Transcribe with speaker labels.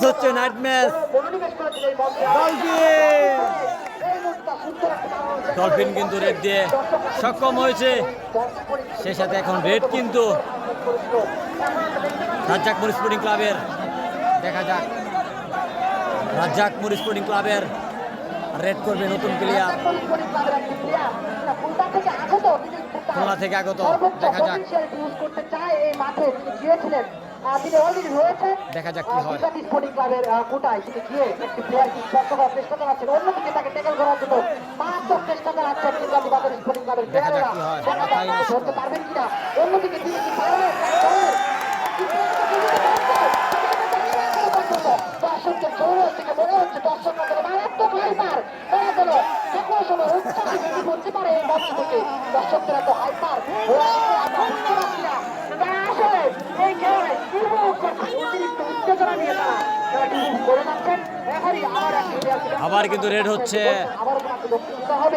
Speaker 1: হচ্ছে night match. Dolphin কিন্তু red দিয়ে সক্ষম হয়েছে, সেই সাথে এখন রেড কিন্তু রাজ্জাক মুড়ি স্পোর্টিং ক্লাবের। দেখা যাক রাজ্জাক মুড়ি স্পোর্টিং ক্লাবের রেড করবে নতুন প্লেয়ার, খুলনা থেকে আগত। দেখা যাক দেখা যাক কি হয়।
Speaker 2: স্পোর্টিং ক্লাবের কোটায় তিনি গিয়ে একটি প্লেয়ারকে স্পর্শ করার চেষ্টা চালাচ্ছেন, অন্যদিকে তাকে ট্যাকল করার জন্য মারাত্মক চেষ্টা চালাচ্ছেন নীলগাতি বাজার স্পোর্টিং ক্লাবের প্লেয়াররা। ধরতে পারবেন কিনা? অন্যদিকে তিনি কি পারবেন? দর্শকদের জোর থেকে মনে হচ্ছে দর্শকদের মারাত্মক হাইপার করা গেল। যে কোনো সময় উচ্ছ্বাসে যদি বলতে পারে এই মঞ্চ থেকে দর্শকদের এত হাইপার আমরা বুঝতে পারছি না। তারা আসলে এই খেলায় অতিরিক্ত উত্তেজনা নিয়ে তারা করে যাচ্ছেন। এখনই আবার
Speaker 1: আবার কিন্তু রেড হচ্ছে।
Speaker 2: আবার তোমাকে লক্ষ্য দিতে হবে।